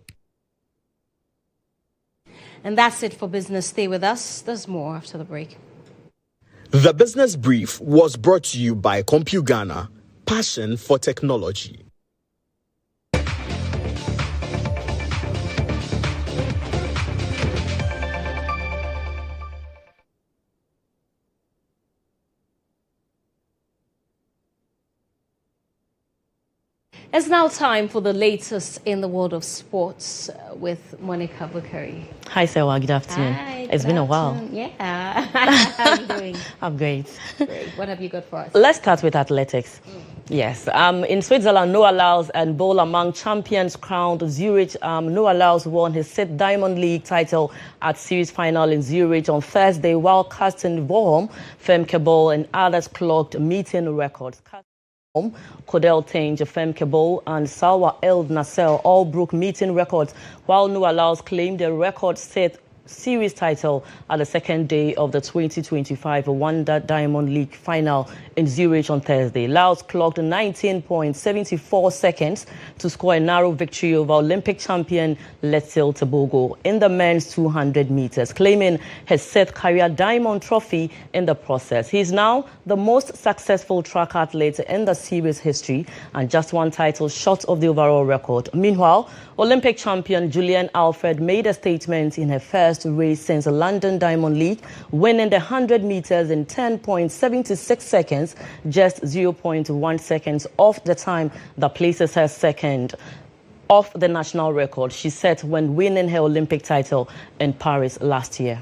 And that's it for Business. Stay with us. There's more after the break. The Business Brief was brought to you by CompuGhana, passion for technology. It's now time for the latest in the world of sports with Monica Bukari. Hi, Serwaa. Good afternoon. Hi, it's been a while. Yeah. How are you doing? I'm great. Great. What have you got for us? Let's start with athletics. Yes. In Switzerland, Noah Lyles and bowl among champions crowned Zurich. Noah Lyles won his 6th Diamond League title at series final in Zurich on Thursday, while Karsten Warholm, Femke Bol, and others clocked meeting records. Cordell Tange, Femke Bol, and Serwaa El Nasser all broke meeting records, while Noah Lyles claimed a record-set series title at the second day of the 2025 Wanda Diamond League final in Zurich on Thursday. Lyles clocked 19.74 seconds to score a narrow victory over Olympic champion Letsil Tobogo in the men's 200 meters, claiming his 6th career diamond trophy in the process. He is now the most successful track athlete in the series history and just one title short of the overall record. Meanwhile, Olympic champion Julian Alfred made a statement in her first race since the London Diamond League, winning the 100 meters in 10.76 seconds, just 0.1 seconds off the time that places her second off the national record she set when winning her Olympic title in Paris last year.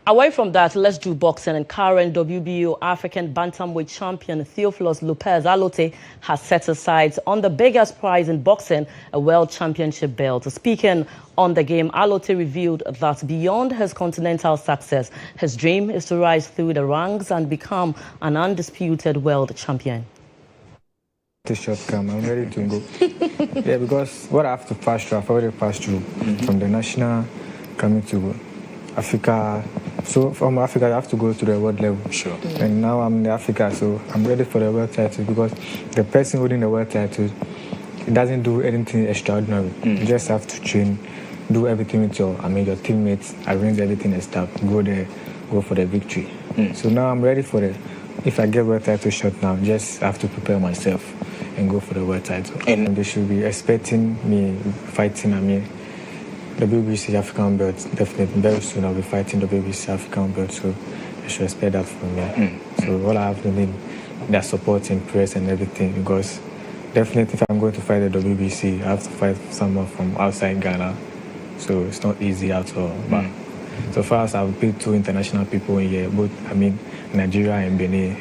Away from that, let's do boxing. And current WBO African bantamweight champion Theophilus Lopez Alote has set his sights on the biggest prize in boxing, a world championship belt. Speaking on the game, Alote revealed that beyond his continental success, his dream is to rise through the ranks and become an undisputed world champion. The shot come, I'm ready to go. Yeah, because what I have to pass through, I've already passed through from the national coming to Africa. So from Africa, I have to go to the world level. Sure. And now I'm in Africa, so I'm ready for the world title, because the person holding the world title, it doesn't do anything extraordinary. You just have to train, do everything with your teammates, arrange everything and stuff, go there, go for the victory. So now I'm ready for if I get world title shot now, just have to prepare myself and go for the world title. And they should be expecting me fighting Amihere. The BBC African belt, definitely very soon I'll be fighting the BBC African belt, so I should expect that from me. So all I have to need their support in press and everything, because definitely if I'm going to fight the WBC, I have to fight someone from outside Ghana, so it's not easy at all. But so far as I've beat 2 international people in here, both Nigeria and Benin,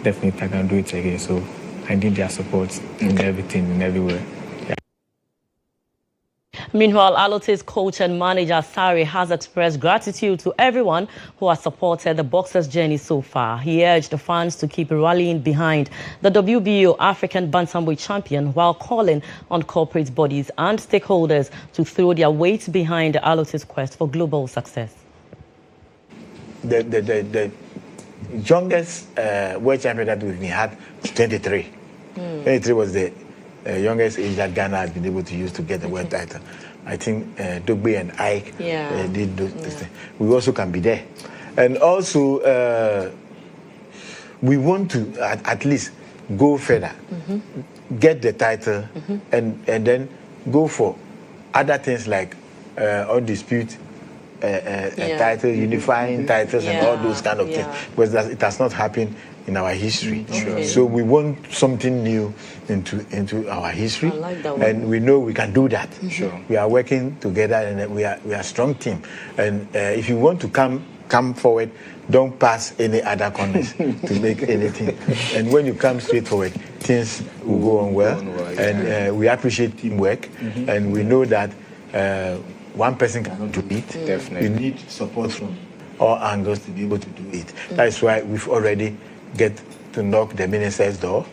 definitely I can do it again. So I need their support in everything and everywhere. Meanwhile, Alote's coach and manager, Sari, has expressed gratitude to everyone who has supported the boxer's journey so far. He urged the fans to keep rallying behind the WBO African bantamweight champion, while calling on corporate bodies and stakeholders to throw their weight behind Alote's quest for global success. The youngest world champion that we've had is 23. 23 was the youngest age that Ghana has been able to use to get the world title. I think Dogbe and Ike did those things. We also can be there. And also, we want to at least go further, get the title, and then go for other things like undisputed title, unifying titles, and all those kind of things. Because it has not happened in our history. So we want something new into our history. I like that one. And we know we can do that. We are working together, and we are a strong team. And if you want to come forward, don't pass any other corners to make anything. And when you come straight forward, things will go on well. And we appreciate teamwork, and we know that one person cannot do it. Definitely. You need support from all angles to be able to do it. That's why we've already get to knock the minister's door,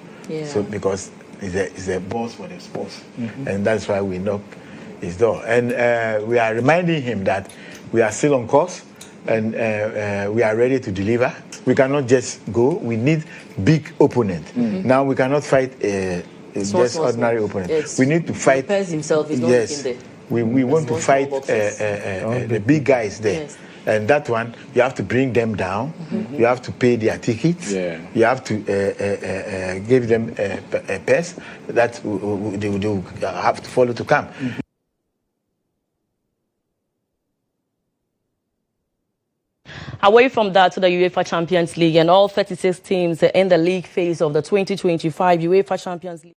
so because he's a boss for the sports, and that's why we knock his door. And we are reminding him that we are still on course, and we are ready to deliver. We cannot just go. We need big opponent. Now we cannot fight just ordinary opponent. We need to fight. Himself is not yes, we want to fight the big guys there. And that one, you have to bring them down. You have to pay their tickets. You have to give them a pass that they will have to follow to come. Away from that to the UEFA Champions League, and all 36 teams in the league phase of the 2025 UEFA Champions League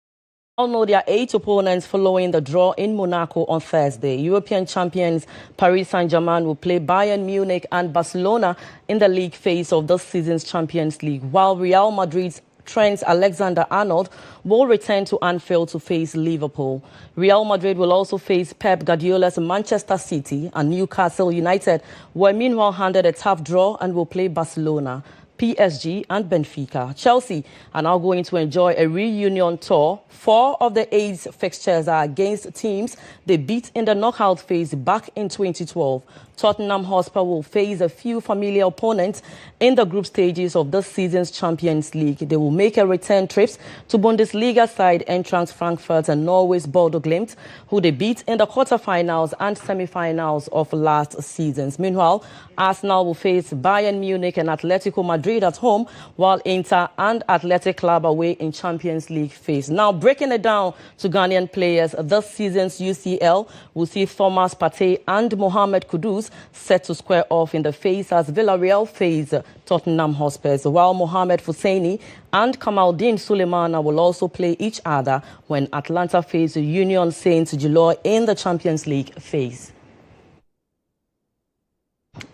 all know their 8 opponents following the draw in Monaco on Thursday. European champions Paris Saint-Germain will play Bayern Munich and Barcelona in the league phase of this season's Champions League, while Real Madrid's Trent Alexander-Arnold will return to Anfield to face Liverpool. Real Madrid will also face Pep Guardiola's Manchester City, and Newcastle United were meanwhile handed a tough draw and will play Barcelona, PSG and Benfica. Chelsea are now going to enjoy a reunion tour. 4 of the 8 fixtures are against teams they beat in the knockout phase back in 2012. Tottenham Hotspur will face a few familiar opponents in the group stages of this season's Champions League. They will make a return trips to Bundesliga side Eintracht Frankfurt and Norway's Bodo Glimt, who they beat in the quarterfinals and semi-finals of last seasons. Meanwhile, Arsenal will face Bayern Munich and Atletico Madrid at home, while Inter and Athletic Club away in Champions League phase. Now, breaking it down to Ghanaian players, this season's UCL will see Thomas Partey and Mohamed Kudus set to square off in the phase as Villarreal face Tottenham Hotspur, while Mohamed Husseini and Kamaldeen Sulemana will also play each other when Atlanta face Union Saint-Gilloise in the Champions League phase.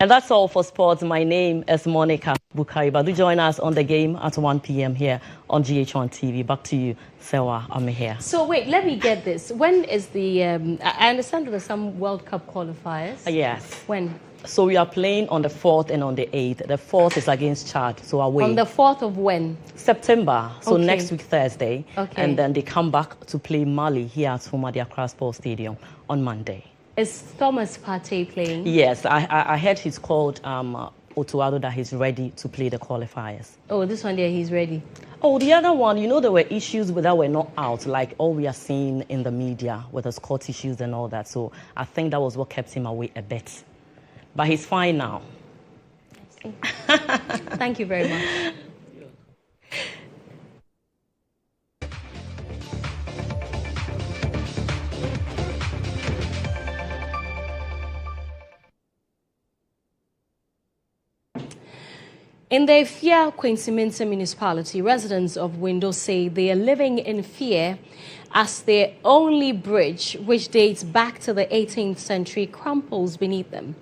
And that's all for sports. My name is Monica Bukaiba. Do join us on the game at 1 p.m. here on GHOne TV. Back to you, Serwaa. Amihere. So wait, let me get this. When is the, I understand there are some World Cup qualifiers. Yes. When? So we are playing on the 4th and on the 8th. The 4th is against Chad, so away. On the 4th of when? September, so okay. Next week, Thursday. Okay. And then they come back to play Mali here at Humadi Accra Sports Stadium on Monday. Is Thomas Partey playing? Yes, I heard he's called Otuado that he's ready to play the qualifiers. Oh, this one there, he's ready. Oh, the other one, you know, there were issues that were not out, like all we are seeing in the media with the Scott issues and all that. So I think that was what kept him away a bit. But he's fine now. Thank you very much. In the Efia-Kwesi municipality, residents of Window say they are living in fear as their only bridge, which dates back to the 18th century, crumples beneath them.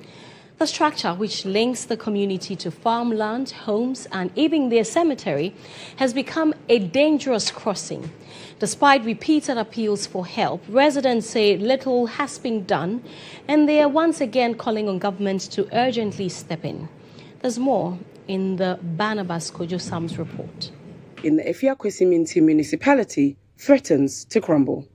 The structure, which links the community to farmland, homes, and even their cemetery, has become a dangerous crossing. Despite repeated appeals for help, residents say little has been done, and they are once again calling on government to urgently step in. There's more in the Barnabas Kojo Sam's report. In the Efia-Kwesi municipality, threatens to crumble.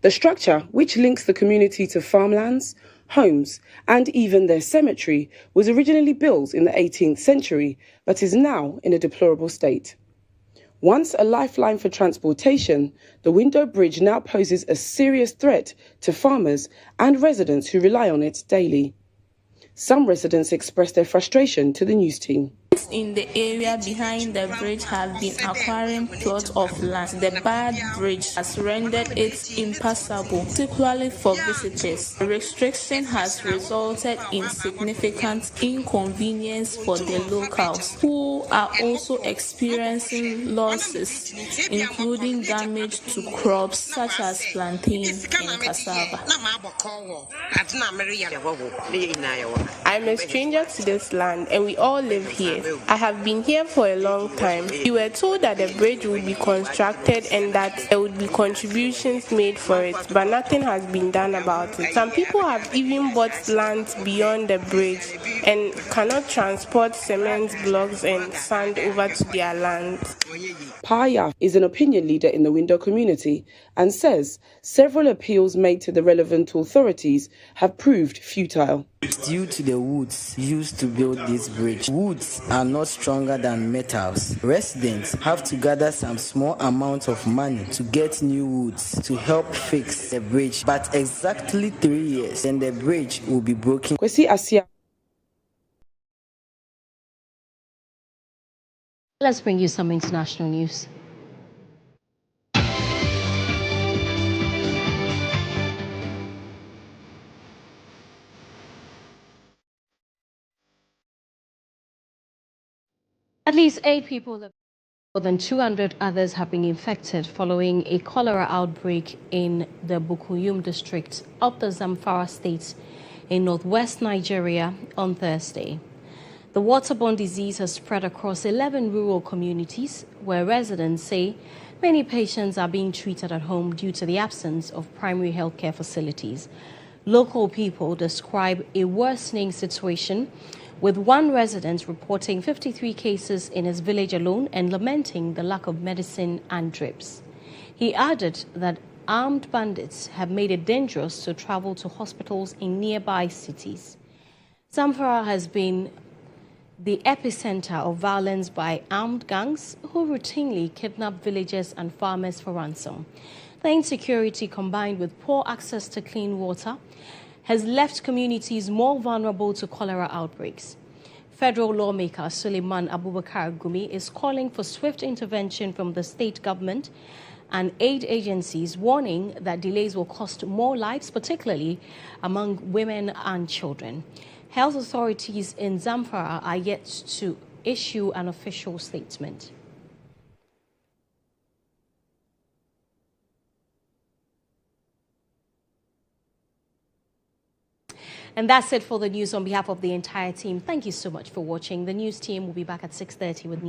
The structure, which links the community to farmlands, homes, and even their cemetery, was originally built in the 18th century, but is now in a deplorable state. Once a lifeline for transportation, the Window Bridge now poses a serious threat to farmers and residents who rely on it daily. Some residents expressed their frustration to the news team. In the area behind the bridge have been acquiring plots of land. The bad bridge has rendered it impassable, particularly for visitors. The restriction has resulted in significant inconvenience for the locals, who are also experiencing losses, including damage to crops such as plantain and cassava. I'm a stranger to this land and we all live here. I have been here for a long time. We were told that the bridge would be constructed and that there would be contributions made for it, but nothing has been done about it. Some people have even bought land beyond the bridge and cannot transport cement blocks and sand over to their land. Paya is an opinion leader in the Window community and says several appeals made to the relevant authorities have proved futile. Due to the woods used to build this bridge, woods are not stronger than metals. Residents have to gather some small amount of money to get new woods to help fix the bridge, but exactly 3 years and the bridge will be broken. Kwesi Asia Let's bring you some international news. At least 8 people, more than 200 others have been infected following a cholera outbreak in the Bukuyum district of the Zamfara state in northwest Nigeria on Thursday. The waterborne disease has spread across 11 rural communities where residents say many patients are being treated at home due to the absence of primary healthcare facilities. Local people describe a worsening situation, with one resident reporting 53 cases in his village alone and lamenting the lack of medicine and drips. He added that armed bandits have made it dangerous to travel to hospitals in nearby cities. Zamfara has been the epicenter of violence by armed gangs who routinely kidnap villagers and farmers for ransom. The insecurity, combined with poor access to clean water, has left communities more vulnerable to cholera outbreaks. Federal lawmaker Suleiman Abubakar Gumi is calling for swift intervention from the state government and aid agencies, warning that delays will cost more lives, particularly among women and children. Health authorities in Zamfara are yet to issue an official statement. And that's it for the news. On behalf of the entire team, thank you so much for watching. The news team will be back at 6:30 with